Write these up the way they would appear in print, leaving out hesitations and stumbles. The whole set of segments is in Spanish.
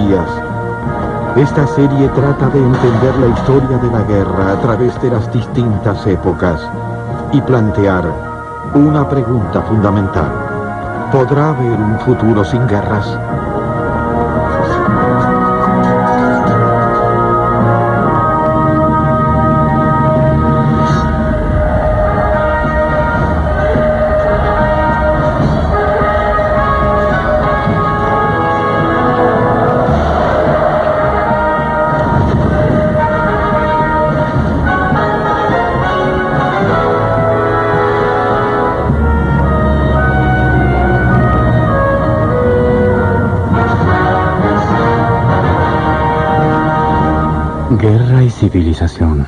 días. Esta serie trata de entender la historia de la guerra a través de las distintas épocas y plantear una pregunta fundamental. ¿Podrá haber un futuro sin guerras? Guerra y civilización.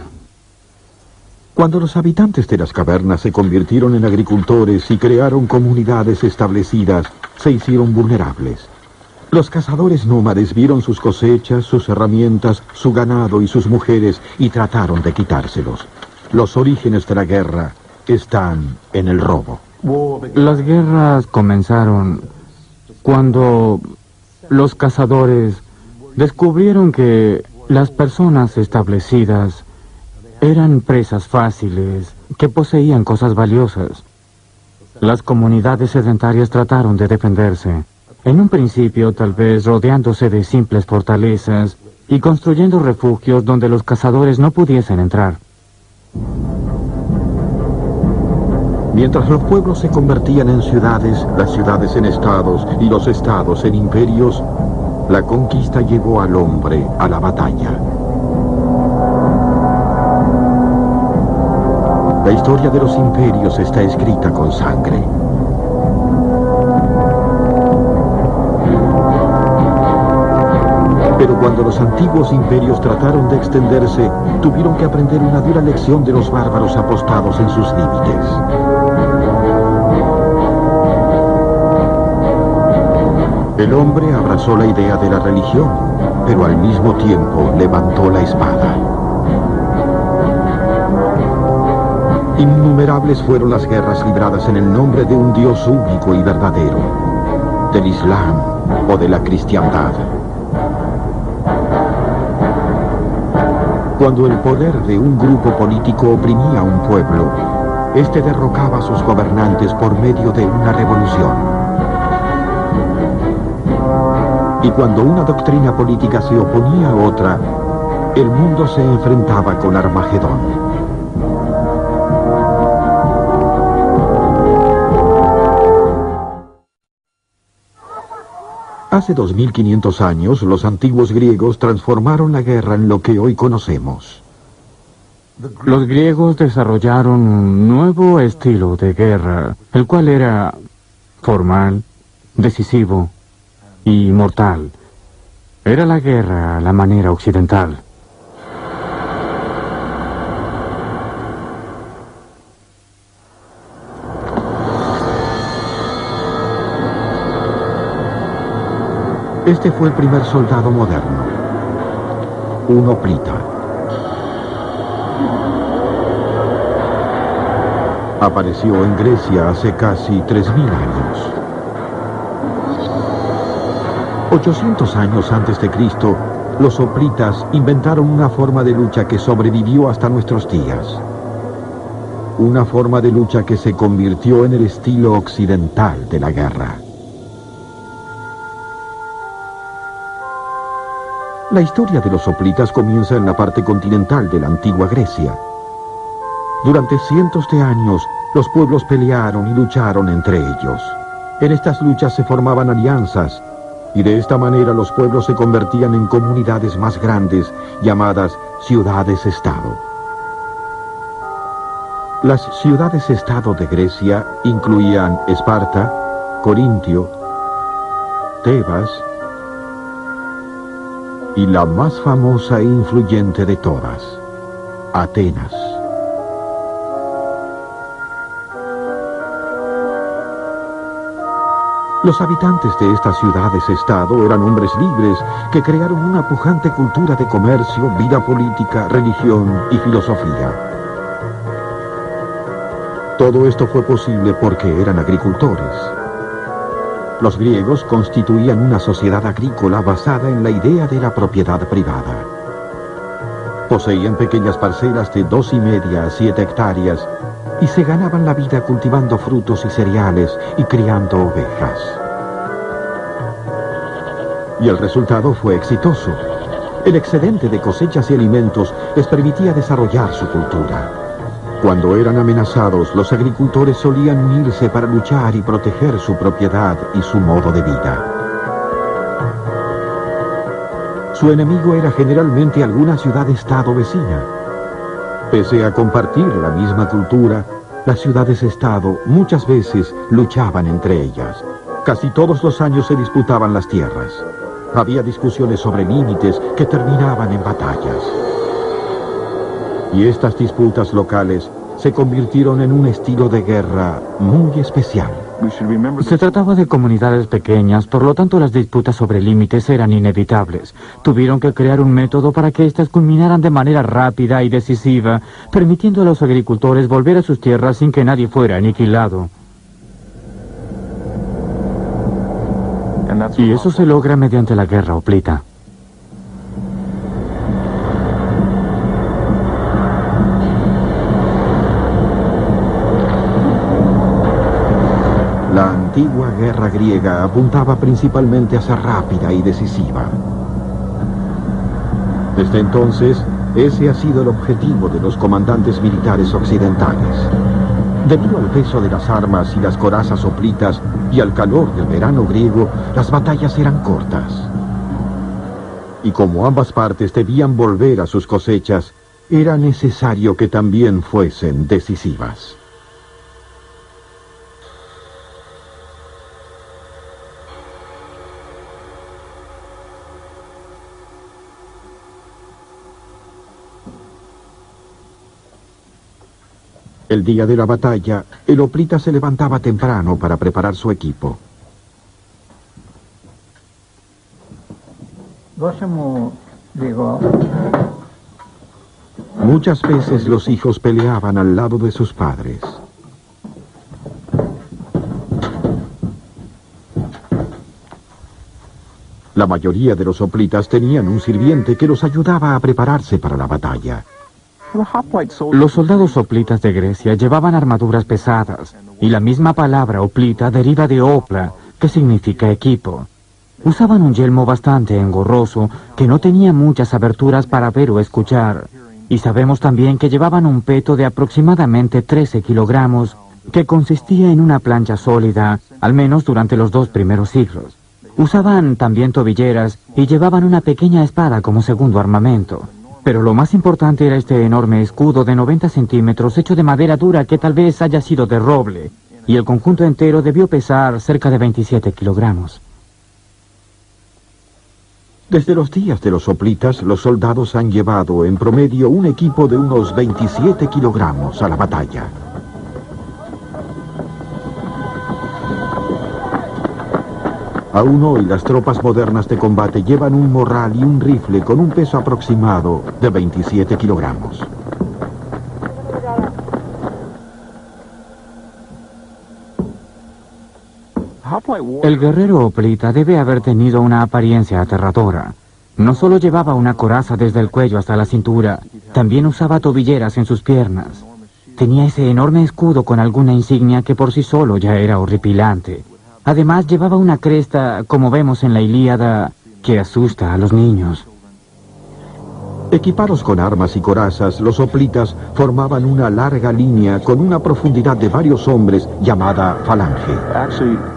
Cuando los habitantes de las cavernas se convirtieron en agricultores y crearon comunidades establecidas, se hicieron vulnerables. Los cazadores nómades vieron sus cosechas, sus herramientas, su ganado y sus mujeres y trataron de quitárselos. Los orígenes de la guerra están en el robo. Las guerras comenzaron cuando los cazadores descubrieron que las personas establecidas eran presas fáciles que poseían cosas valiosas. Las comunidades sedentarias trataron de defenderse. En un principio, tal vez rodeándose de simples fortalezas y construyendo refugios donde los cazadores no pudiesen entrar. Mientras los pueblos se convertían en ciudades, las ciudades en estados y los estados en imperios, la conquista llevó al hombre a la batalla. La historia de los imperios está escrita con sangre. Pero cuando los antiguos imperios trataron de extenderse, tuvieron que aprender una dura lección de los bárbaros apostados en sus límites. El hombre abrazó la idea de la religión, pero al mismo tiempo levantó la espada. Innumerables fueron las guerras libradas en el nombre de un Dios único y verdadero, del Islam o de la cristiandad. Cuando el poder de un grupo político oprimía a un pueblo, este derrocaba a sus gobernantes por medio de una revolución. Y cuando una doctrina política se oponía a otra, el mundo se enfrentaba con Armagedón. Hace 2500 años, los antiguos griegos transformaron la guerra en lo que hoy conocemos. Los griegos desarrollaron un nuevo estilo de guerra, el cual era formal, decisivo y mortal. Era la guerra a la manera occidental. Este fue el primer soldado moderno, un hoplita. Apareció en Grecia hace casi 3000 años. 800 años antes de Cristo, los hoplitas inventaron una forma de lucha que sobrevivió hasta nuestros días. Una forma de lucha que se convirtió en el estilo occidental de la guerra. La historia de los hoplitas comienza en la parte continental de la antigua Grecia. Durante cientos de años, los pueblos pelearon y lucharon entre ellos. En estas luchas se formaban alianzas, y de esta manera los pueblos se convertían en comunidades más grandes, llamadas ciudades-estado. Las ciudades-estado de Grecia incluían Esparta, Corintio, Tebas, y la más famosa e influyente de todas, Atenas. Los habitantes de estas ciudades-estado eran hombres libres que crearon una pujante cultura de comercio, vida política, religión y filosofía. Todo esto fue posible porque eran agricultores. Los griegos constituían una sociedad agrícola basada en la idea de la propiedad privada. Poseían pequeñas parcelas de 2,5 a 7 hectáreas y se ganaban la vida cultivando frutos y cereales y criando ovejas. Y el resultado fue exitoso. El excedente de cosechas y alimentos les permitía desarrollar su cultura. Cuando eran amenazados, los agricultores solían unirse para luchar y proteger su propiedad y su modo de vida. Su enemigo era generalmente alguna ciudad-estado vecina. Pese a compartir la misma cultura, las ciudades-estado muchas veces luchaban entre ellas. Casi todos los años se disputaban las tierras. Había discusiones sobre límites que terminaban en batallas. Y estas disputas locales se convirtieron en un estilo de guerra muy especial. Se trataba de comunidades pequeñas, por lo tanto las disputas sobre límites eran inevitables. Tuvieron que crear un método para que éstas culminaran de manera rápida y decisiva, permitiendo a los agricultores volver a sus tierras sin que nadie fuera aniquilado. Y eso se logra mediante la guerra hoplita. La antigua guerra griega apuntaba principalmente a ser rápida y decisiva. Desde entonces, ese ha sido el objetivo de los comandantes militares occidentales. Debido al peso de las armas y las corazas hoplitas y al calor del verano griego, las batallas eran cortas. Y como ambas partes debían volver a sus cosechas, era necesario que también fuesen decisivas. El día de la batalla, el hoplita se levantaba temprano para preparar su equipo. Muchas veces los hijos peleaban al lado de sus padres. La mayoría de los hoplitas tenían un sirviente que los ayudaba a prepararse para la batalla. Los soldados hoplitas de Grecia llevaban armaduras pesadas, y la misma palabra hoplita deriva de opla, que significa equipo. Usaban un yelmo bastante engorroso, que no tenía muchas aberturas para ver o escuchar, y sabemos también que llevaban un peto de aproximadamente 13 kilogramos, que consistía en una plancha sólida, al menos durante los 2 primeros siglos. Usaban también tobilleras y llevaban una pequeña espada como segundo armamento. Pero lo más importante era este enorme escudo de 90 centímetros hecho de madera dura que tal vez haya sido de roble, y el conjunto entero debió pesar cerca de 27 kilogramos. Desde los días de los hoplitas, los soldados han llevado en promedio un equipo de unos 27 kilogramos a la batalla. Aún hoy las tropas modernas de combate llevan un morral y un rifle con un peso aproximado de 27 kilogramos. El guerrero hoplita debe haber tenido una apariencia aterradora. No solo llevaba una coraza desde el cuello hasta la cintura, también usaba tobilleras en sus piernas. Tenía ese enorme escudo con alguna insignia que por sí solo ya era horripilante. Además llevaba una cresta, como vemos en la Ilíada, que asusta a los niños. Equipados con armas y corazas, los hoplitas formaban una larga línea con una profundidad de varios hombres llamada falange.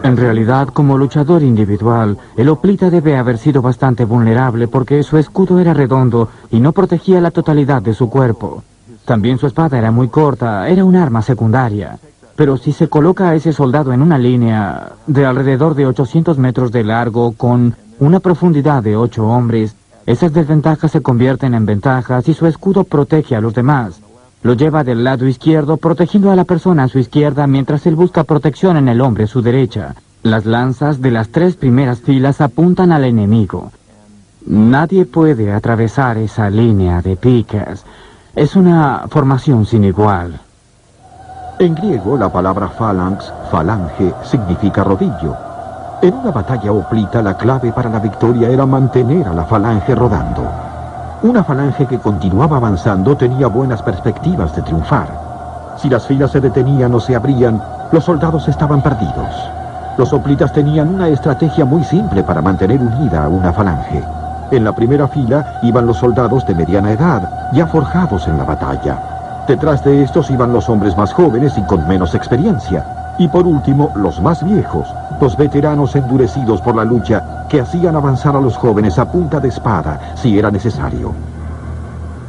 En realidad, como luchador individual, el hoplita debe haber sido bastante vulnerable porque su escudo era redondo y no protegía la totalidad de su cuerpo. También su espada era muy corta, era un arma secundaria. Pero si se coloca a ese soldado en una línea de alrededor de 800 metros de largo con una profundidad de 8 hombres, esas desventajas se convierten en ventajas y su escudo protege a los demás. Lo lleva del lado izquierdo protegiendo a la persona a su izquierda mientras él busca protección en el hombre a su derecha. Las lanzas de las 3 primeras filas apuntan al enemigo. Nadie puede atravesar esa línea de picas. Es una formación sin igual. En griego, la palabra phalanx, falange, significa rodillo. En una batalla hoplita, la clave para la victoria era mantener a la falange rodando. Una falange que continuaba avanzando tenía buenas perspectivas de triunfar. Si las filas se detenían o se abrían, los soldados estaban perdidos. Los hoplitas tenían una estrategia muy simple para mantener unida a una falange. En la primera fila iban los soldados de mediana edad, ya forjados en la batalla. Detrás de estos iban los hombres más jóvenes y con menos experiencia. Y por último, los más viejos, los veteranos endurecidos por la lucha, que hacían avanzar a los jóvenes a punta de espada, si era necesario.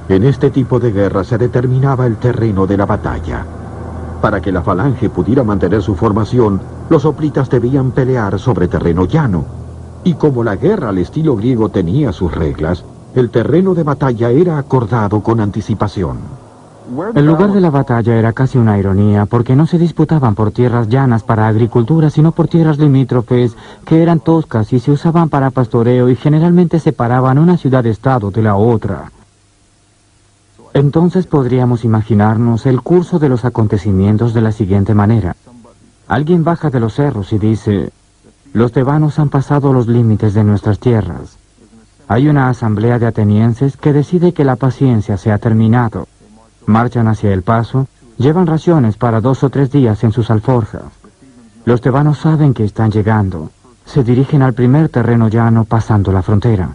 En este tipo de guerra se determinaba el terreno de la batalla. Para que la falange pudiera mantener su formación, los hoplitas debían pelear sobre terreno llano. Y como la guerra al estilo griego tenía sus reglas, el terreno de batalla era acordado con anticipación. El lugar de la batalla era casi una ironía, porque no se disputaban por tierras llanas para agricultura, sino por tierras limítrofes, que eran toscas y se usaban para pastoreo y generalmente separaban una ciudad-estado de la otra. Entonces podríamos imaginarnos el curso de los acontecimientos de la siguiente manera. Alguien baja de los cerros y dice: los tebanos han pasado los límites de nuestras tierras. Hay una asamblea de atenienses que decide que la paciencia se ha terminado. Marchan hacia el paso, llevan raciones para 2 o 3 días en sus alforjas. Los tebanos saben que están llegando. Se dirigen al primer terreno llano pasando la frontera.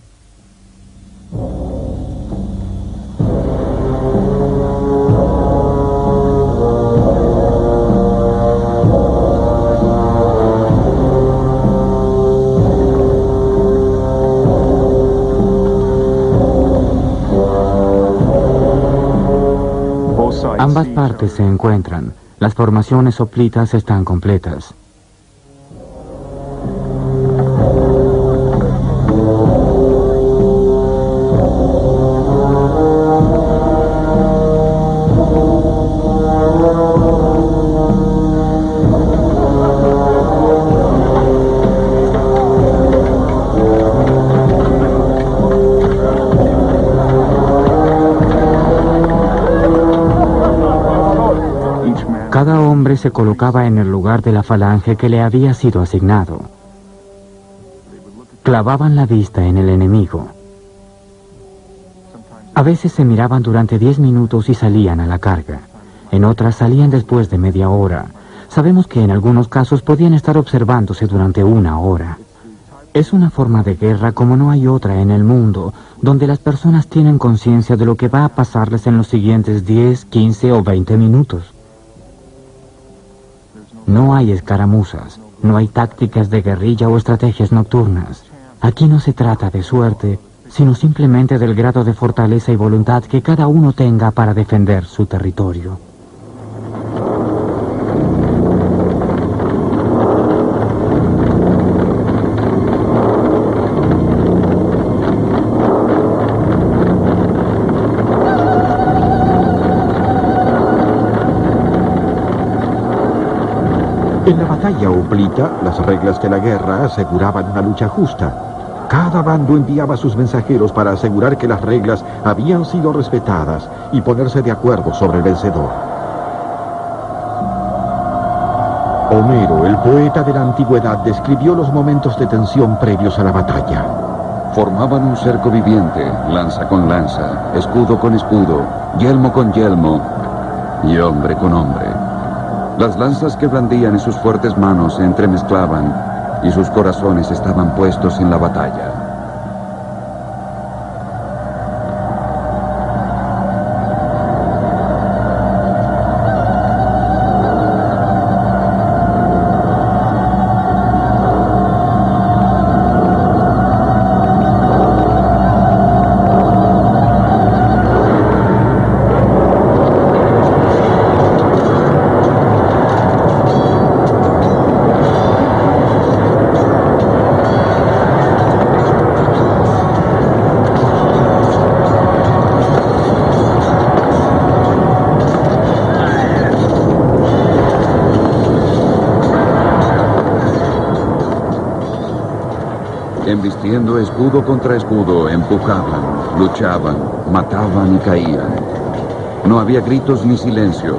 Ambas partes se encuentran. Las formaciones hoplitas están completas. Cada hombre se colocaba en el lugar de la falange que le había sido asignado. Clavaban la vista en el enemigo. A veces se miraban durante 10 minutos y salían a la carga. En otras salían después de media hora. Sabemos que en algunos casos podían estar observándose durante 1 hora. Es una forma de guerra como no hay otra en el mundo, donde las personas tienen conciencia de lo que va a pasarles en los siguientes 10, 15 o 20 minutos. No hay escaramuzas, no hay tácticas de guerrilla o estrategias nocturnas. Aquí no se trata de suerte, sino simplemente del grado de fortaleza y voluntad que cada uno tenga para defender su territorio. En la batalla hoplita, las reglas de la guerra aseguraban una lucha justa. Cada bando enviaba a sus mensajeros para asegurar que las reglas habían sido respetadas y ponerse de acuerdo sobre el vencedor. Homero, el poeta de la antigüedad, describió los momentos de tensión previos a la batalla. Formaban un cerco viviente, lanza con lanza, escudo con escudo, yelmo con yelmo y hombre con hombre. Las lanzas que blandían en sus fuertes manos se entremezclaban y sus corazones estaban puestos en la batalla. Embistiendo escudo contra escudo, empujaban, luchaban, mataban y caían. No había gritos ni silencio.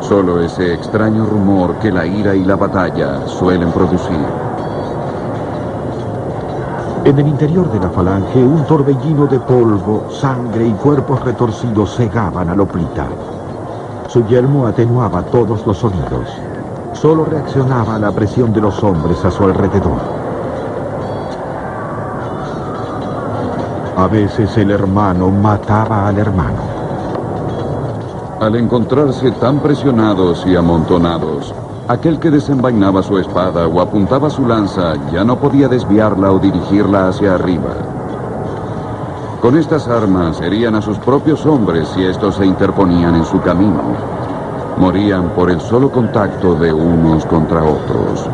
Solo ese extraño rumor que la ira y la batalla suelen producir. En el interior de la falange, un torbellino de polvo, sangre y cuerpos retorcidos cegaban al hoplita. Su yelmo atenuaba todos los sonidos. Solo reaccionaba a la presión de los hombres a su alrededor. A veces el hermano mataba al hermano. Al encontrarse tan presionados y amontonados, aquel que desenvainaba su espada o apuntaba su lanza ya no podía desviarla o dirigirla hacia arriba. Con estas armas herían a sus propios hombres si estos se interponían en su camino. Morían por el solo contacto de unos contra otros.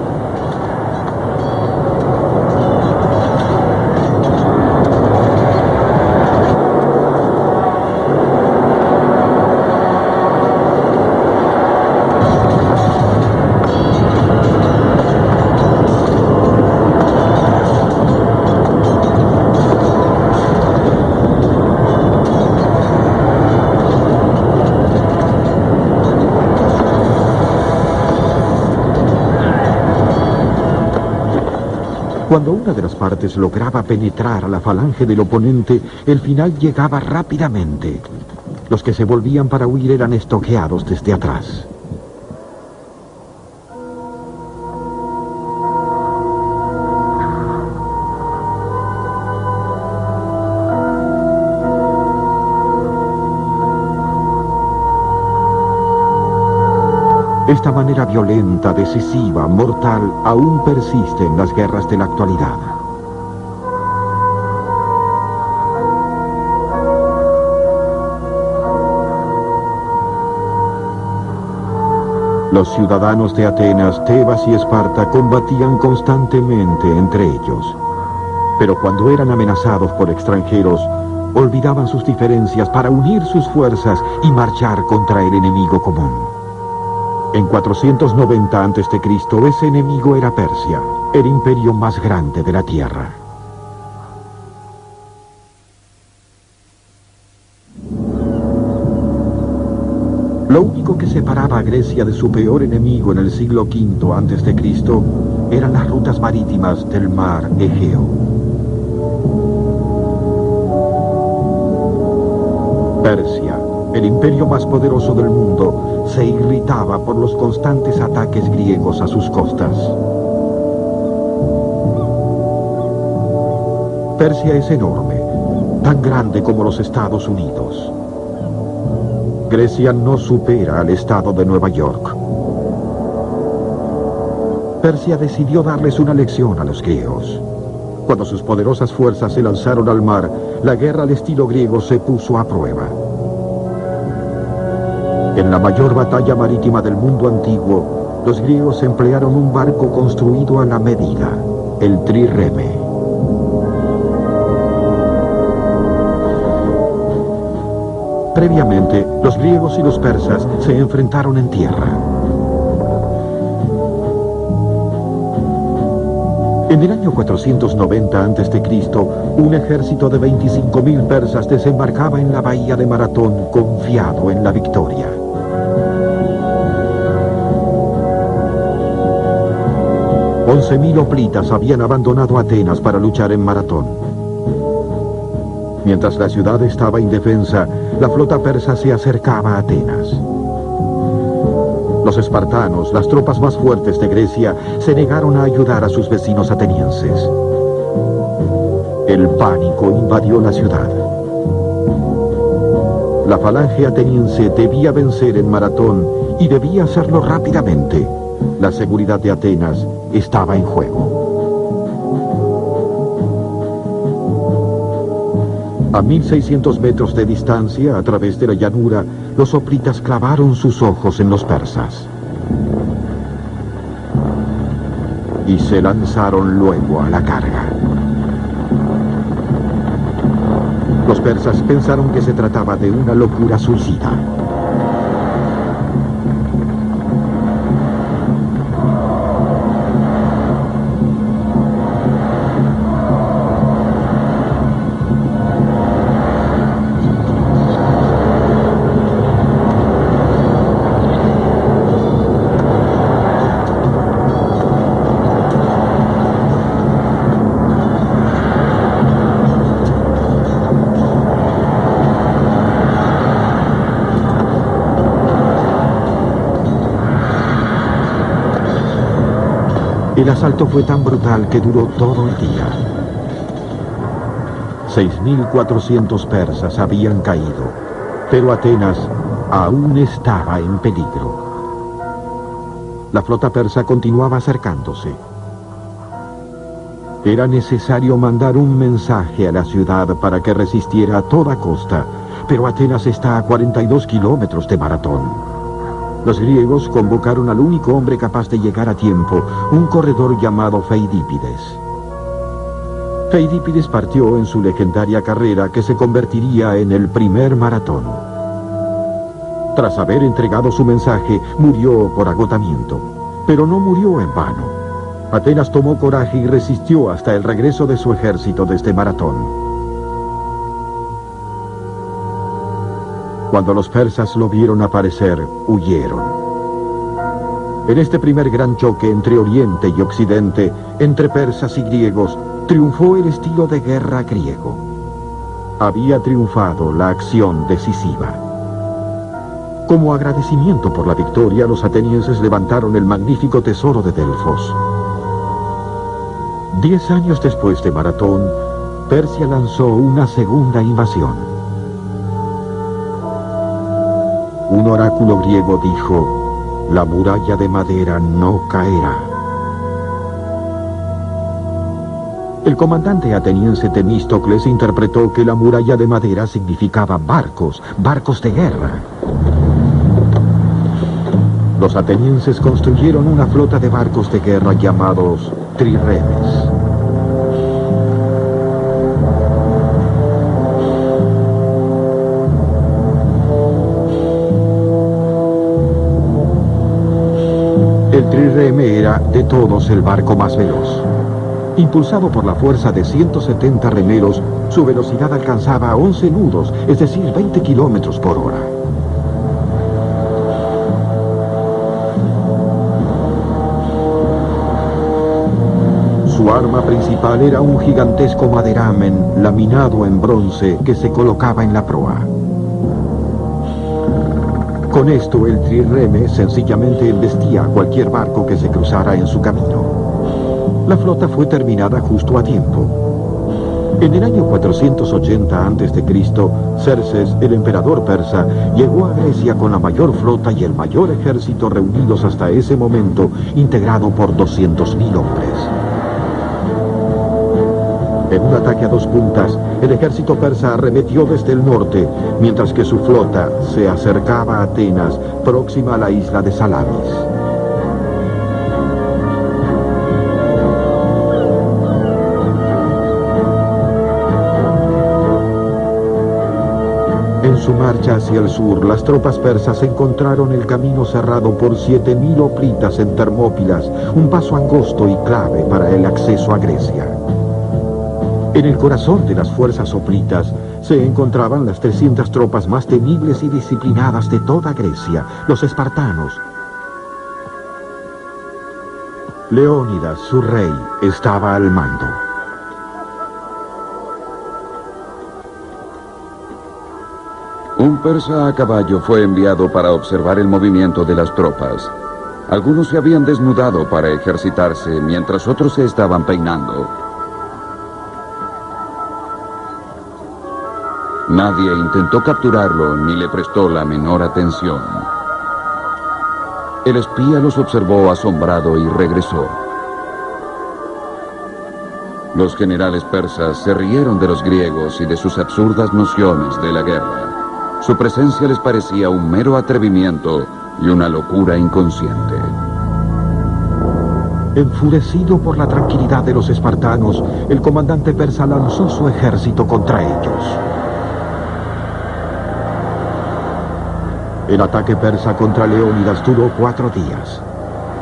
Cuando una de las partes lograba penetrar a la falange del oponente, el final llegaba rápidamente. Los que se volvían para huir eran estoqueados desde atrás. Esta manera violenta, decisiva, mortal, aún persiste en las guerras de la actualidad. Los ciudadanos de Atenas, Tebas y Esparta combatían constantemente entre ellos. Pero cuando eran amenazados por extranjeros, olvidaban sus diferencias para unir sus fuerzas y marchar contra el enemigo común. En 490 a.C., ese enemigo era Persia, el imperio más grande de la tierra. Lo único que separaba a Grecia de su peor enemigo en el siglo V a.C. eran las rutas marítimas del mar Egeo. Persia, el imperio más poderoso del mundo, se irritaba por los constantes ataques griegos a sus costas. Persia es enorme, tan grande como los Estados Unidos. Grecia no supera al estado de Nueva York. Persia decidió darles una lección a los griegos. Cuando sus poderosas fuerzas se lanzaron al mar, la guerra al estilo griego se puso a prueba. En la mayor batalla marítima del mundo antiguo, los griegos emplearon un barco construido a la medida, el trireme. Previamente, los griegos y los persas se enfrentaron en tierra. En el año 490 a.C., un ejército de 25.000 persas desembarcaba en la bahía de Maratón confiado en la victoria. $11.000 hoplitas habían abandonado Atenas para luchar en Maratón. Mientras la ciudad estaba indefensa, la flota persa se acercaba a Atenas. Los espartanos, las tropas más fuertes de Grecia, se negaron a ayudar a sus vecinos atenienses. El pánico invadió la ciudad. La falange ateniense debía vencer en Maratón y debía hacerlo rápidamente. La seguridad de Atenas estaba en juego. A 1.600 metros de distancia, a través de la llanura, los hoplitas clavaron sus ojos en los persas. Y se lanzaron luego a la carga. Los persas pensaron que se trataba de una locura suicida. El asalto fue tan brutal que duró todo el día. 6.400 persas habían caído, pero Atenas aún estaba en peligro. La flota persa continuaba acercándose. Era necesario mandar un mensaje a la ciudad para que resistiera a toda costa, pero Atenas está a 42 kilómetros de Maratón. Los griegos convocaron al único hombre capaz de llegar a tiempo, un corredor llamado Feidípides. Feidípides partió en su legendaria carrera que se convertiría en el primer maratón. Tras haber entregado su mensaje, murió por agotamiento, pero no murió en vano. Atenas tomó coraje y resistió hasta el regreso de su ejército desde Maratón. Cuando los persas lo vieron aparecer, huyeron. En este primer gran choque entre Oriente y Occidente, entre persas y griegos, triunfó el estilo de guerra griego. Había triunfado la acción decisiva. Como agradecimiento por la victoria, los atenienses levantaron el magnífico tesoro de Delfos. 10 años después de Maratón, Persia lanzó una segunda invasión. Un oráculo griego dijo: la muralla de madera no caerá. El comandante ateniense Temístocles interpretó que la muralla de madera significaba barcos de guerra. Los atenienses construyeron una flota de barcos de guerra llamados trirremes. El trirreme era, de todos, el barco más veloz. Impulsado por la fuerza de 170 remeros, su velocidad alcanzaba 11 nudos, es decir, 20 kilómetros por hora. Su arma principal era un gigantesco maderamen laminado en bronce que se colocaba en la proa. Con esto, el trirreme sencillamente embestía a cualquier barco que se cruzara en su camino. La flota fue terminada justo a tiempo. En el año 480 a.C., Xerxes, el emperador persa, llegó a Grecia con la mayor flota y el mayor ejército reunidos hasta ese momento, integrado por 200.000 hombres. En un ataque a dos puntas, el ejército persa arremetió desde el norte, mientras que su flota se acercaba a Atenas, próxima a la isla de Salamis. En su marcha hacia el sur, las tropas persas encontraron el camino cerrado por 7.000 hoplitas en Termópilas, un paso angosto y clave para el acceso a Grecia. En el corazón de las fuerzas hoplitas se encontraban las 300 tropas más temibles y disciplinadas de toda Grecia, los espartanos. Leónidas, su rey, estaba al mando. Un persa a caballo fue enviado para observar el movimiento de las tropas. Algunos se habían desnudado para ejercitarse, mientras otros se estaban peinando. Nadie intentó capturarlo ni le prestó la menor atención. El espía los observó asombrado y regresó. Los generales persas se rieron de los griegos y de sus absurdas nociones de la guerra. Su presencia les parecía un mero atrevimiento y una locura inconsciente. Enfurecido por la tranquilidad de los espartanos, el comandante persa lanzó su ejército contra ellos. El ataque persa contra Leónidas duró 4 días.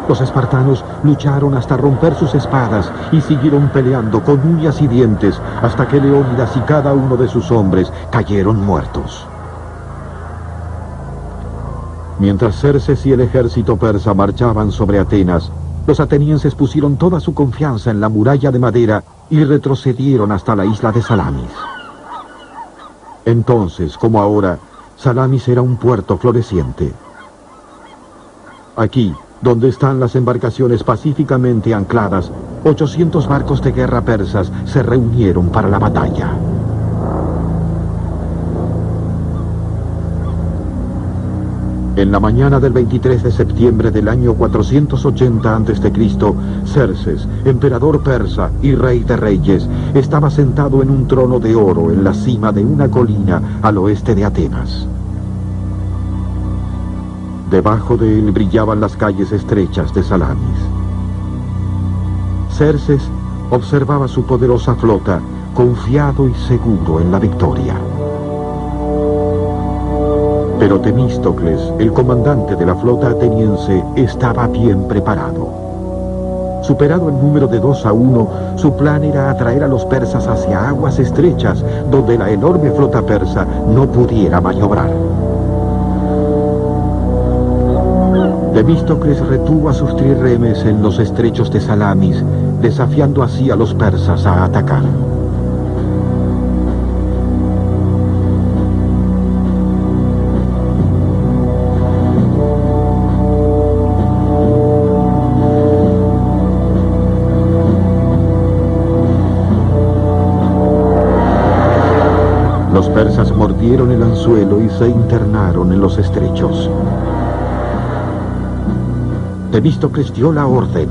Los espartanos lucharon hasta romper sus espadas y siguieron peleando con uñas y dientes hasta que Leónidas y cada uno de sus hombres cayeron muertos. Mientras Xerxes y el ejército persa marchaban sobre Atenas, los atenienses pusieron toda su confianza en la muralla de madera y retrocedieron hasta la isla de Salamis. Entonces, como ahora, Salamis era un puerto floreciente. Aquí, Donde están las embarcaciones pacíficamente ancladas, 800 barcos de guerra persas se reunieron para la batalla. En la mañana del 23 de septiembre del año 480 a.C., Xerxes, emperador persa y rey de reyes, estaba sentado en un trono de oro en la cima de una colina al oeste de Atenas. Debajo de él brillaban las calles estrechas de Salamis. Xerxes observaba su poderosa flota, confiado y seguro en la victoria. Pero Temístocles, el comandante de la flota ateniense, estaba bien preparado. Superado en número de 2-1, su plan era atraer a los persas hacia aguas estrechas, donde la enorme flota persa no pudiera maniobrar. Temístocles retuvo a sus trirremes en los estrechos de Salamis, desafiando así a los persas a atacar. Los persas mordieron el anzuelo y se internaron en los estrechos. Temístocles dio la orden,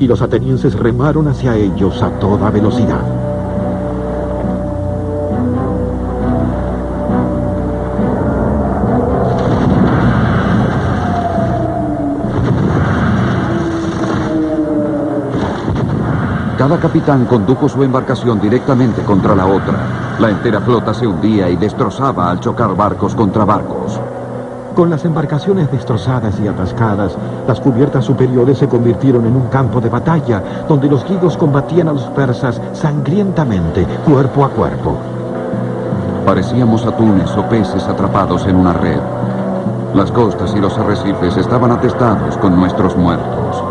y los atenienses remaron hacia ellos a toda velocidad. Cada capitán condujo su embarcación directamente contra la otra. La entera flota se hundía y destrozaba al chocar barcos contra barcos. Con las embarcaciones destrozadas y atascadas, las cubiertas superiores se convirtieron en un campo de batalla, donde los griegos combatían a los persas sangrientamente, cuerpo a cuerpo. Parecíamos atunes o peces atrapados en una red. Las costas y los arrecifes estaban atestados con nuestros muertos.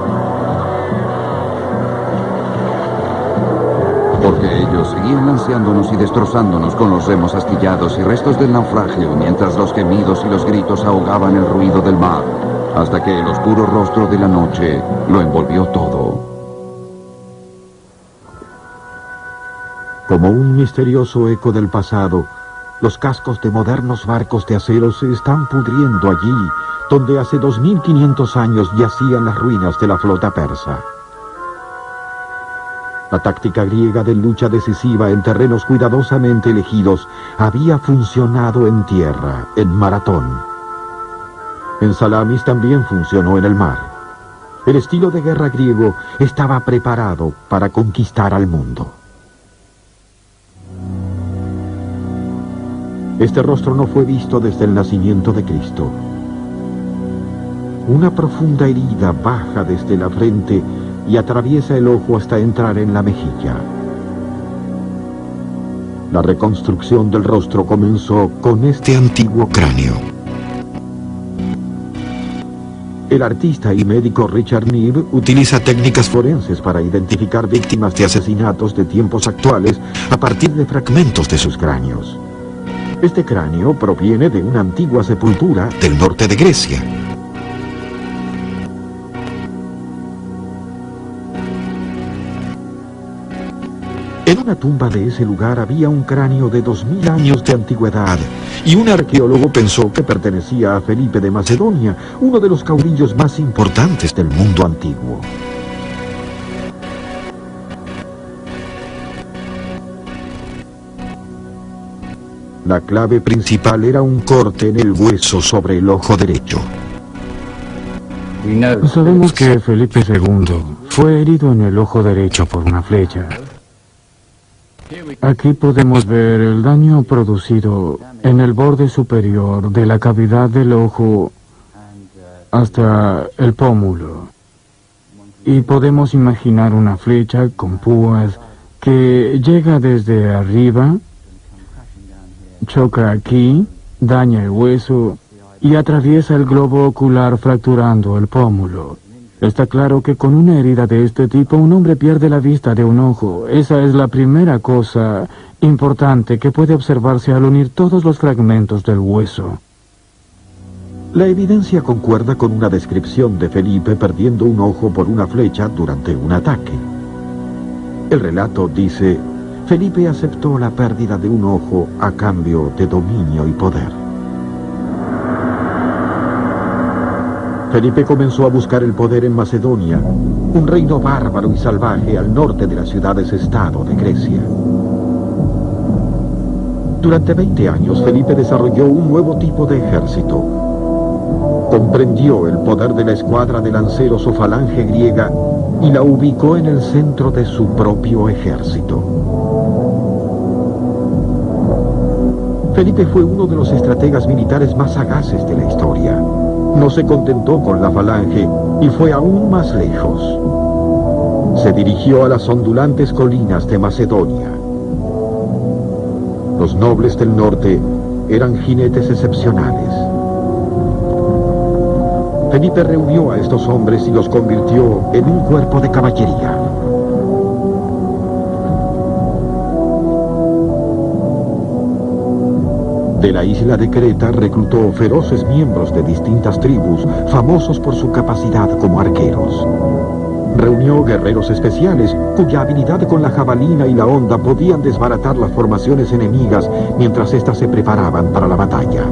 Porque ellos seguían lanceándonos y destrozándonos con los remos astillados y restos del naufragio, mientras los gemidos y los gritos ahogaban el ruido del mar, hasta que el oscuro rostro de la noche lo envolvió todo. Como un misterioso eco del pasado, los cascos de modernos barcos de acero se están pudriendo allí, donde hace 2500 años yacían las ruinas de la flota persa. La táctica griega de lucha decisiva en terrenos cuidadosamente elegidos había funcionado en tierra, en Maratón. En Salamis también funcionó en el mar. El estilo de guerra griego estaba preparado para conquistar al mundo. Este rostro no fue visto desde el nacimiento de Cristo. Una profunda herida baja desde la frente y atraviesa el ojo hasta entrar en la mejilla. La reconstrucción del rostro comenzó con este antiguo cráneo. El artista y médico Richard Neve utiliza técnicas forenses para identificar víctimas de asesinatos de tiempos actuales a partir de fragmentos de sus cráneos. Este cráneo proviene de una antigua sepultura del norte de Grecia. En una tumba de ese lugar había un cráneo de 2000 años de antigüedad, y un arqueólogo pensó que pertenecía a Felipe de Macedonia, uno de los caudillos más importantes del mundo antiguo. La clave principal era un corte en el hueso sobre el ojo derecho. Sabemos que Felipe II fue herido en el ojo derecho por una flecha. Aquí podemos ver el daño producido en el borde superior de la cavidad del ojo hasta el pómulo. Y podemos imaginar una flecha con púas que llega desde arriba, choca aquí, daña el hueso y atraviesa el globo ocular fracturando el pómulo. Está claro que con una herida de este tipo un hombre pierde la vista de un ojo. Esa es la primera cosa importante que puede observarse al unir todos los fragmentos del hueso. La evidencia concuerda con una descripción de Felipe perdiendo un ojo por una flecha durante un ataque. El relato dice: Felipe aceptó la pérdida de un ojo a cambio de dominio y poder. Felipe comenzó a buscar el poder en Macedonia, un reino bárbaro y salvaje al norte de las ciudades-estado de Grecia. Durante 20 años, Felipe desarrolló un nuevo tipo de ejército. Comprendió el poder de la escuadra de lanceros o falange griega y la ubicó en el centro de su propio ejército. Felipe fue uno de los estrategas militares más sagaces de la historia. No se contentó con la falange y fue aún más lejos. Se dirigió a las ondulantes colinas de Macedonia. Los nobles del norte eran jinetes excepcionales. Felipe reunió a estos hombres y los convirtió en un cuerpo de caballería. De la isla de Creta reclutó feroces miembros de distintas tribus, famosos por su capacidad como arqueros. Reunió guerreros especiales, cuya habilidad con la jabalina y la honda podían desbaratar las formaciones enemigas mientras éstas se preparaban para la batalla.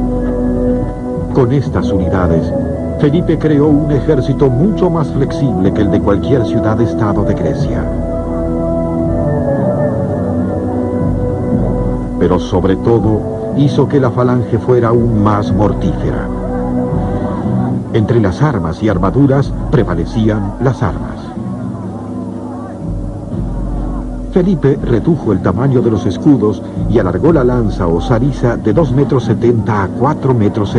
Con estas unidades, Felipe creó un ejército mucho más flexible que el de cualquier ciudad-estado de Grecia. Pero sobre todo, hizo que la falange fuera aún más mortífera. Entre las armas y armaduras prevalecían las armas. Felipe redujo el tamaño de los escudos y alargó la lanza o sarisa de 2,70 metros a 4,70 metros.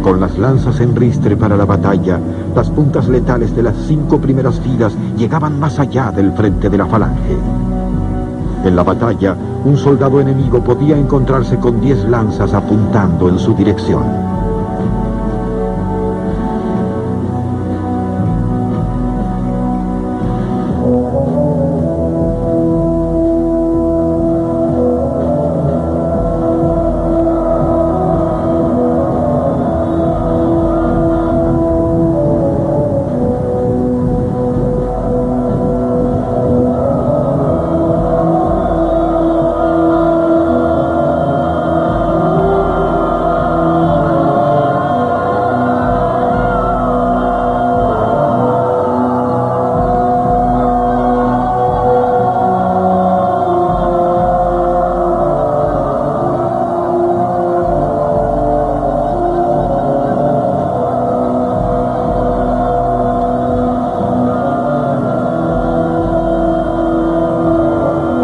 Con las lanzas en ristre para la batalla, las puntas letales de las 5 primeras filas llegaban más allá del frente de la falange. En la batalla, un soldado enemigo podía encontrarse con 10 lanzas apuntando en su dirección.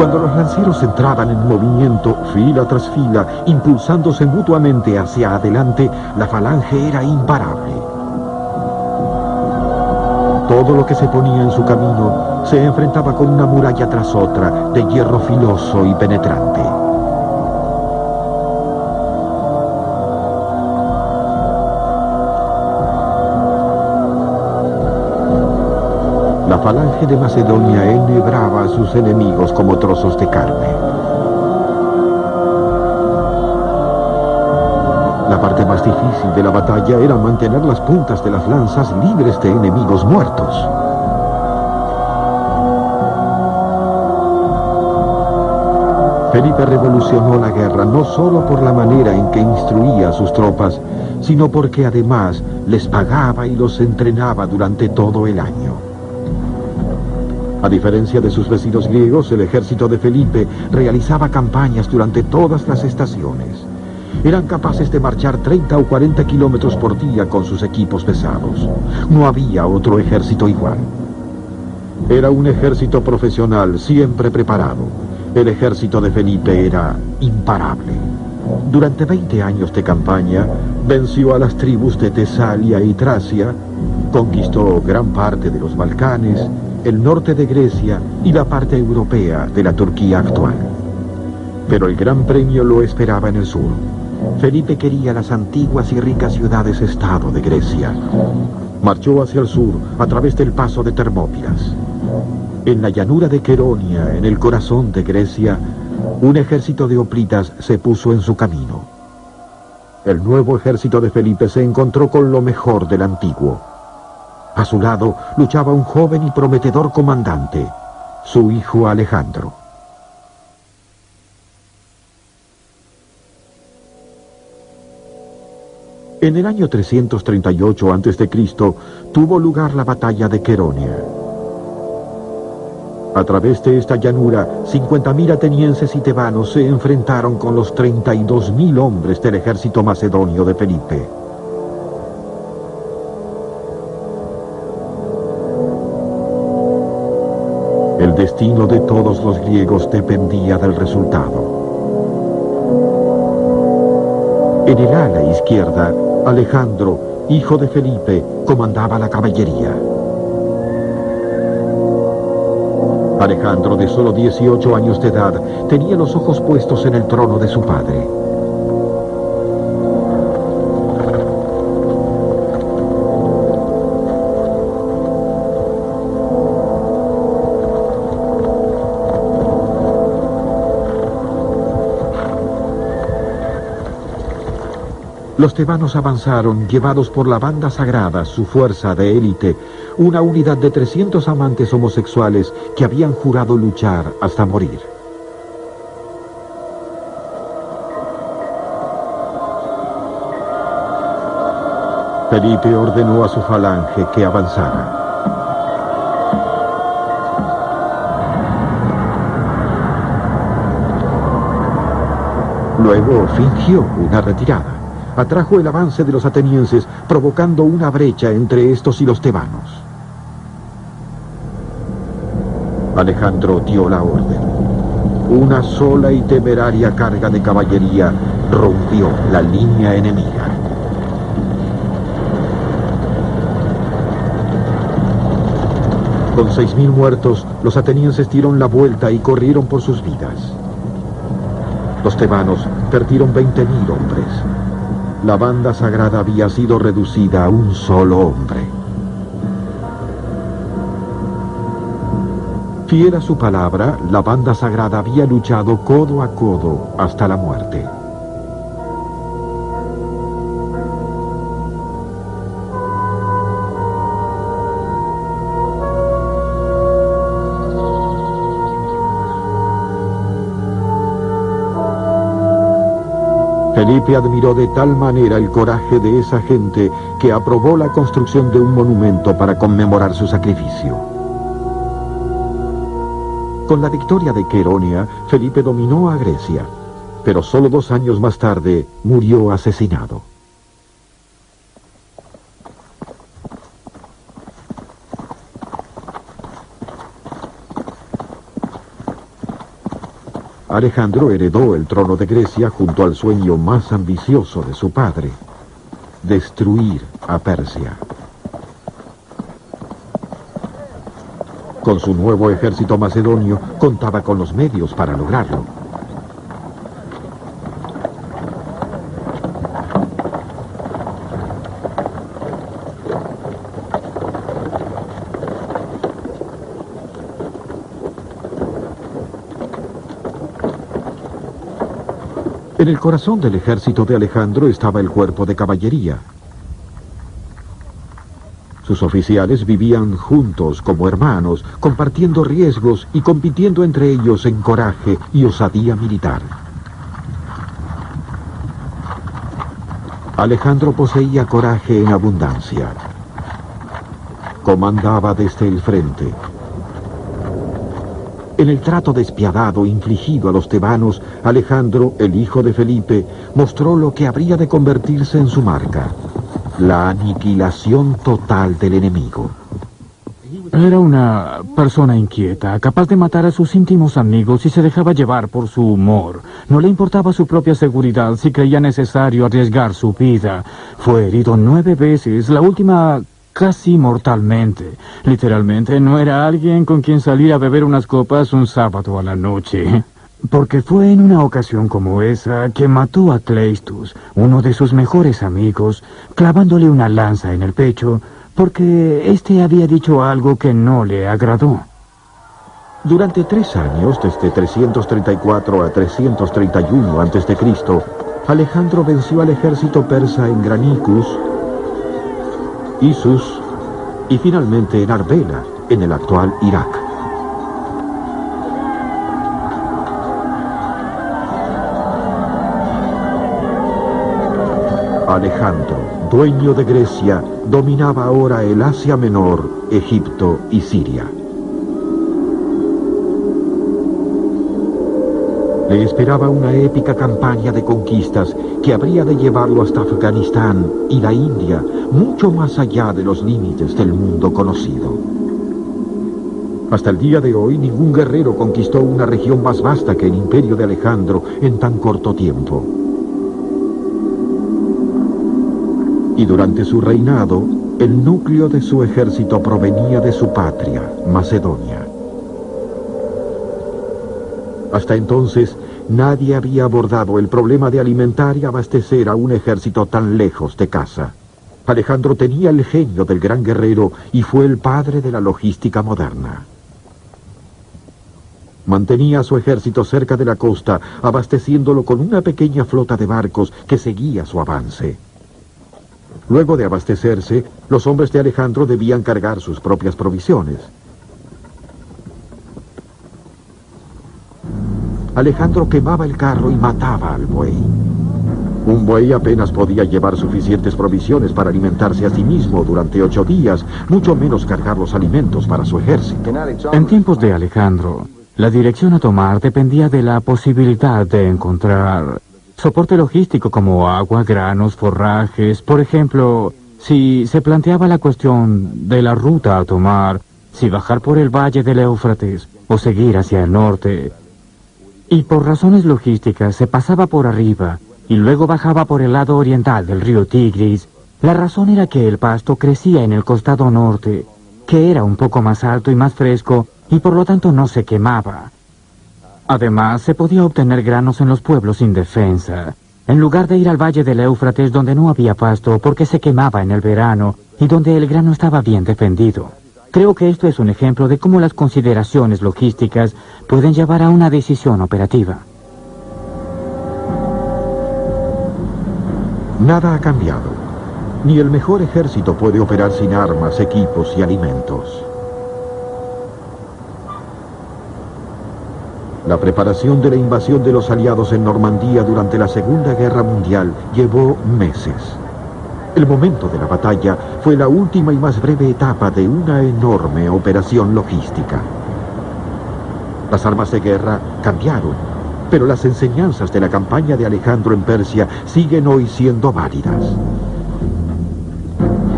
Cuando los lanceros entraban en movimiento, fila tras fila, impulsándose mutuamente hacia adelante, la falange era imparable. Todo lo que se ponía en su camino se enfrentaba con una muralla tras otra, de hierro filoso y penetrante. La falange de Macedonia enhebraba a sus enemigos como trozos de carne. La parte más difícil de la batalla era mantener las puntas de las lanzas libres de enemigos muertos. Felipe revolucionó la guerra no solo por la manera en que instruía a sus tropas, sino porque además les pagaba y los entrenaba durante todo el año. A diferencia de sus vecinos griegos, el ejército de Felipe realizaba campañas durante todas las estaciones. Eran capaces de marchar 30 o 40 kilómetros por día con sus equipos pesados. No había otro ejército igual. Era un ejército profesional, siempre preparado. El ejército de Felipe era imparable. Durante 20 años de campaña, venció a las tribus de Tesalia y Tracia, conquistó gran parte de los Balcanes, el norte de Grecia y la parte europea de la Turquía actual. Pero el gran premio lo esperaba en el sur. Felipe quería las antiguas y ricas ciudades-estado de Grecia. Marchó hacia el sur, a través del paso de Termópilas. En la llanura de Queronia, en el corazón de Grecia, un ejército de hoplitas se puso en su camino. El nuevo ejército de Felipe se encontró con lo mejor del antiguo. A su lado luchaba un joven y prometedor comandante, su hijo Alejandro. En el año 338 a.C. tuvo lugar la batalla de Queronia. A través de esta llanura, 50.000 atenienses y tebanos se enfrentaron con los 32.000 hombres del ejército macedonio de Felipe. El destino de todos los griegos dependía del resultado. En el ala izquierda, Alejandro, hijo de Felipe, comandaba la caballería. Alejandro, de solo 18 años de edad, tenía los ojos puestos en el trono de su padre. Los tebanos avanzaron, llevados por la banda sagrada, su fuerza de élite, una unidad de 300 amantes homosexuales que habían jurado luchar hasta morir. Felipe ordenó a su falange que avanzara. Luego fingió una retirada. Atrajo el avance de los atenienses, provocando una brecha entre estos y los tebanos. Alejandro dio la orden. Una sola y temeraria carga de caballería rompió la línea enemiga. Con 6.000 muertos, los atenienses dieron la vuelta y corrieron por sus vidas. Los tebanos perdieron 20.000 hombres. La banda sagrada había sido reducida a un solo hombre. Fiel a su palabra, la banda sagrada había luchado codo a codo hasta la muerte. Felipe admiró de tal manera el coraje de esa gente que aprobó la construcción de un monumento para conmemorar su sacrificio. Con la victoria de Queronia, Felipe dominó a Grecia, pero solo 2 años más tarde murió asesinado. Alejandro heredó el trono de Grecia junto al sueño más ambicioso de su padre: destruir a Persia. Con su nuevo ejército macedonio, contaba con los medios para lograrlo. En el corazón del ejército de Alejandro estaba el cuerpo de caballería. Sus oficiales vivían juntos como hermanos, compartiendo riesgos y compitiendo entre ellos en coraje y osadía militar. Alejandro poseía coraje en abundancia. Comandaba desde el frente. En el trato despiadado infligido a los tebanos, Alejandro, el hijo de Felipe, mostró lo que habría de convertirse en su marca: la aniquilación total del enemigo. Era una persona inquieta, capaz de matar a sus íntimos amigos y se dejaba llevar por su humor. No le importaba su propia seguridad si creía necesario arriesgar su vida. Fue herido 9 veces, la última casi mortalmente. Literalmente, no era alguien con quien salir a beber unas copas un sábado a la noche. porque fue en una ocasión como esa que mató a Cleistus, uno de sus mejores amigos, clavándole una lanza en el pecho, porque éste había dicho algo que no le agradó. Durante 3 años, desde 334 a 331 a.C., Alejandro venció al ejército persa en Granicus, Issus y finalmente en Arbela, en el actual Irak. Alejandro, dueño de Grecia, dominaba ahora el Asia Menor, Egipto y Siria. Le esperaba una épica campaña de conquistas que habría de llevarlo hasta Afganistán y la India, mucho más allá de los límites del mundo conocido. Hasta el día de hoy, ningún guerrero conquistó una región más vasta que el imperio de Alejandro en tan corto tiempo. Y durante su reinado, el núcleo de su ejército provenía de su patria, Macedonia. Hasta entonces, nadie había abordado el problema de alimentar y abastecer a un ejército tan lejos de casa. Alejandro tenía el genio del gran guerrero y fue el padre de la logística moderna. Mantenía a su ejército cerca de la costa, abasteciéndolo con una pequeña flota de barcos que seguía su avance. Luego de abastecerse, los hombres de Alejandro debían cargar sus propias provisiones. Alejandro quemaba el carro y mataba al buey. Un buey apenas podía llevar suficientes provisiones para alimentarse a sí mismo durante 8 días, mucho menos cargar los alimentos para su ejército. En tiempos de Alejandro, la dirección a tomar dependía de la posibilidad de encontrar soporte logístico como agua, granos, forrajes. Por ejemplo, si se planteaba la cuestión de la ruta a tomar, si bajar por el valle del Éufrates o seguir hacia el norte. Y por razones logísticas se pasaba por arriba y luego bajaba por el lado oriental del río Tigris. La razón era que el pasto crecía en el costado norte, que era un poco más alto y más fresco, y por lo tanto no se quemaba. Además, se podía obtener granos en los pueblos sin defensa, en lugar de ir al valle del Éufrates donde no había pasto porque se quemaba en el verano y donde el grano estaba bien defendido. Creo que esto es un ejemplo de cómo las consideraciones logísticas pueden llevar a una decisión operativa. Nada ha cambiado. Ni el mejor ejército puede operar sin armas, equipos y alimentos. La preparación de la invasión de los aliados en Normandía durante la Segunda Guerra Mundial llevó meses. El momento de la batalla fue la última y más breve etapa de una enorme operación logística. Las armas de guerra cambiaron, pero las enseñanzas de la campaña de Alejandro en Persia siguen hoy siendo válidas.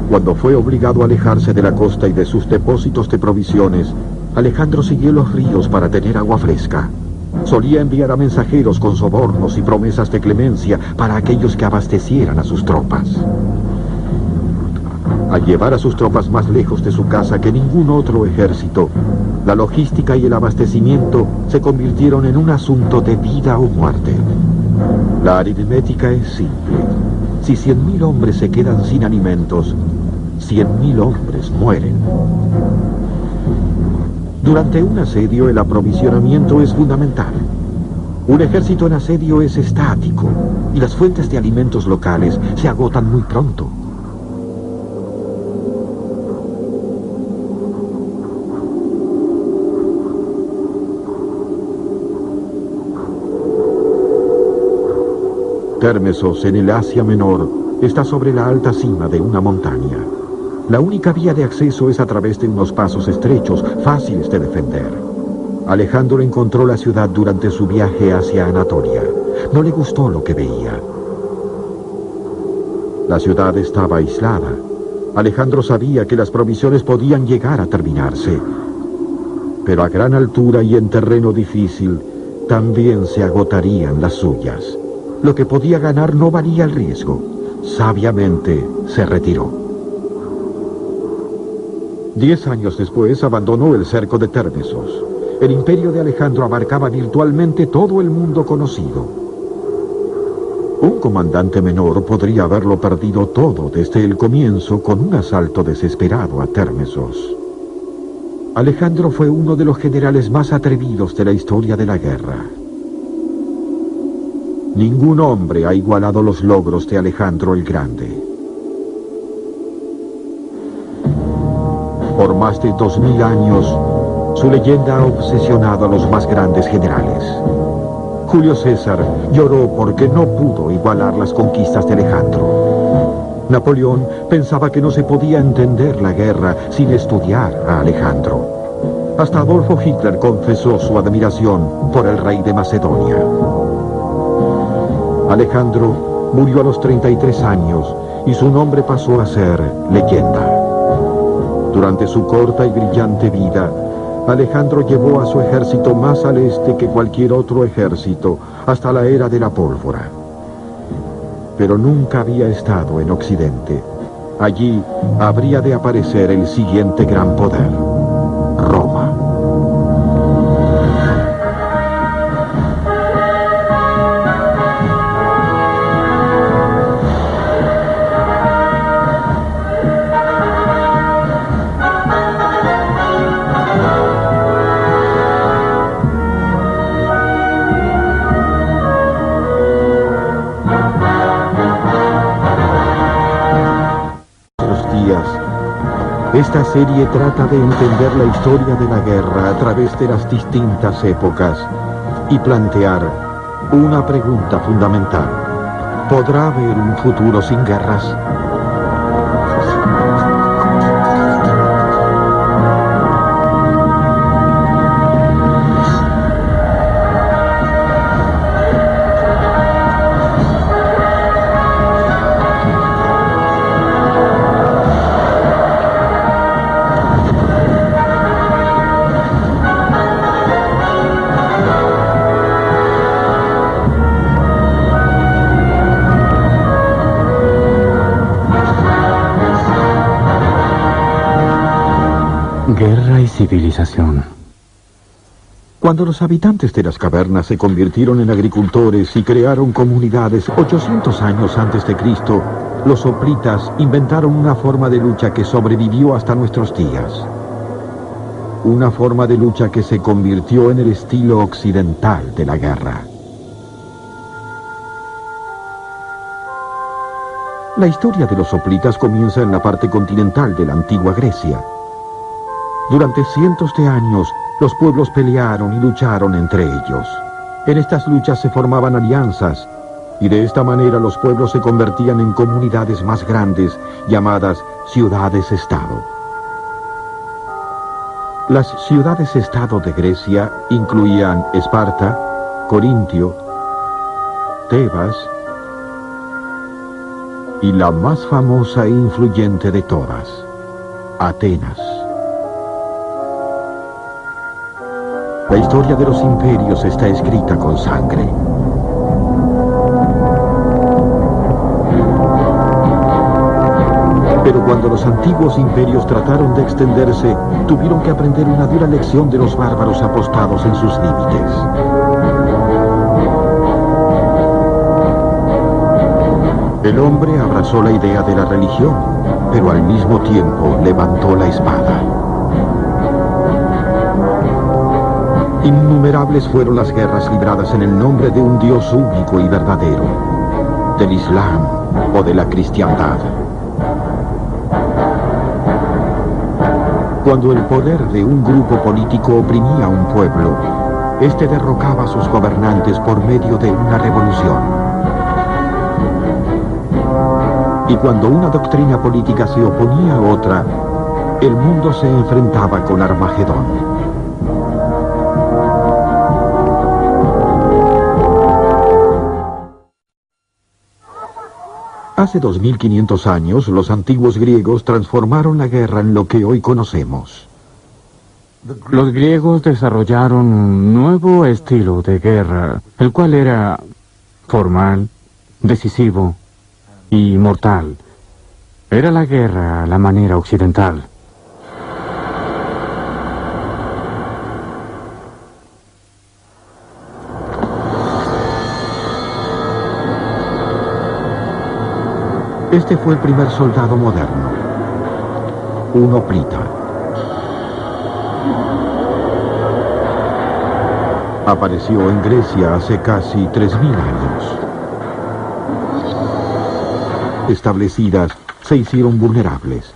Cuando fue obligado a alejarse de la costa y de sus depósitos de provisiones, Alejandro siguió los ríos para tener agua fresca. Solía enviar a mensajeros con sobornos y promesas de clemencia para aquellos que abastecieran a sus tropas. Al llevar a sus tropas más lejos de su casa que ningún otro ejército, la logística y el abastecimiento se convirtieron en un asunto de vida o muerte. La aritmética es simple. Si 100.000 hombres se quedan sin alimentos, 100.000 hombres mueren. Durante un asedio, el aprovisionamiento es fundamental. Un ejército en asedio es estático y las fuentes de alimentos locales se agotan muy pronto. Térmesos, en el Asia Menor, está sobre la alta cima de una montaña. La única vía de acceso es a través de unos pasos estrechos, fáciles de defender. Alejandro encontró la ciudad durante su viaje hacia Anatolia. No le gustó lo que veía. La ciudad estaba aislada. Alejandro sabía que las provisiones podían llegar a terminarse. Pero a gran altura y en terreno difícil, también se agotarían las suyas. Lo que podía ganar no valía el riesgo. Sabiamente se retiró. 10 años después abandonó el cerco de Térmesos. el imperio de Alejandro abarcaba virtualmente todo el mundo conocido. Un comandante menor podría haberlo perdido todo desde el comienzo con un asalto desesperado a Térmesos. Alejandro fue uno de los generales más atrevidos de la historia de la guerra. Ningún hombre ha igualado los logros de Alejandro el Grande. Por más de 2000 años, su leyenda ha obsesionado a los más grandes generales. Julio César lloró porque no pudo igualar las conquistas de Alejandro. Napoleón pensaba que no se podía entender la guerra sin estudiar a Alejandro. Hasta Adolfo Hitler confesó su admiración por el rey de Macedonia. Alejandro murió a los 33 años y su nombre pasó a ser leyenda. Durante su corta y brillante vida, Alejandro llevó a su ejército más al este que cualquier otro ejército, hasta la era de la pólvora. Pero nunca había estado en Occidente. Allí habría de aparecer el siguiente gran poder, Roma. Esta serie trata de entender la historia de la guerra a través de las distintas épocas y plantear una pregunta fundamental. ¿Podrá haber un futuro sin guerras? Guerra y civilización. Cuando los habitantes de las cavernas se convirtieron en agricultores y crearon comunidades 800 años antes de Cristo, los hoplitas inventaron una forma de lucha que sobrevivió hasta nuestros días. Una forma de lucha que se convirtió en el estilo occidental de la guerra. La historia de los hoplitas comienza en la parte continental de la antigua Grecia. Durante cientos de años, los pueblos pelearon y lucharon entre ellos. En estas luchas se formaban alianzas, y de esta manera los pueblos se convertían en comunidades más grandes, llamadas ciudades-estado. Las ciudades-estado de Grecia incluían Esparta, Corintio, Tebas y la más famosa e influyente de todas, Atenas. La historia de los imperios está escrita con sangre. Pero cuando los antiguos imperios trataron de extenderse, tuvieron que aprender una dura lección de los bárbaros apostados en sus límites. El hombre abrazó la idea de la religión, pero al mismo tiempo levantó la espada. Innumerables fueron las guerras libradas en el nombre de un Dios único y verdadero, del Islam o de la cristiandad. Cuando el poder de un grupo político oprimía a un pueblo, este derrocaba a sus gobernantes por medio de una revolución. Y cuando una doctrina política se oponía a otra, el mundo se enfrentaba con Armagedón. Hace 2500 años, los antiguos griegos transformaron la guerra en lo que hoy conocemos. Los griegos desarrollaron un nuevo estilo de guerra, el cual era formal, decisivo y mortal. Era la guerra a la manera occidental. Este fue el primer soldado moderno, un hoplita. Apareció en Grecia hace casi 3000 años. Establecidas, se hicieron vulnerables.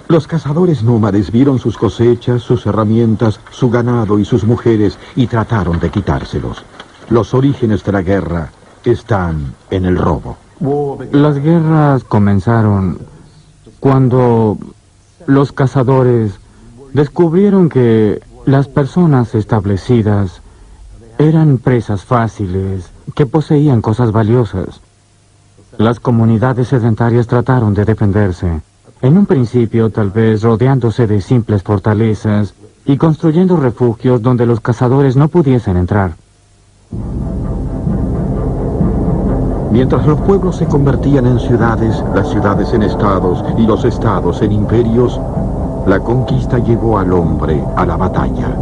Los cazadores nómades vieron sus cosechas, sus herramientas, su ganado y sus mujeres y trataron de quitárselos. Los orígenes de la guerra están en el robo. Las guerras comenzaron cuando los cazadores descubrieron que las personas establecidas eran presas fáciles, que poseían cosas valiosas. Las comunidades sedentarias trataron de defenderse. En un principio, tal vez rodeándose de simples fortalezas y construyendo refugios donde los cazadores no pudiesen entrar. Mientras los pueblos se convertían en ciudades, las ciudades en estados y los estados en imperios, la conquista llevó al hombre a la batalla.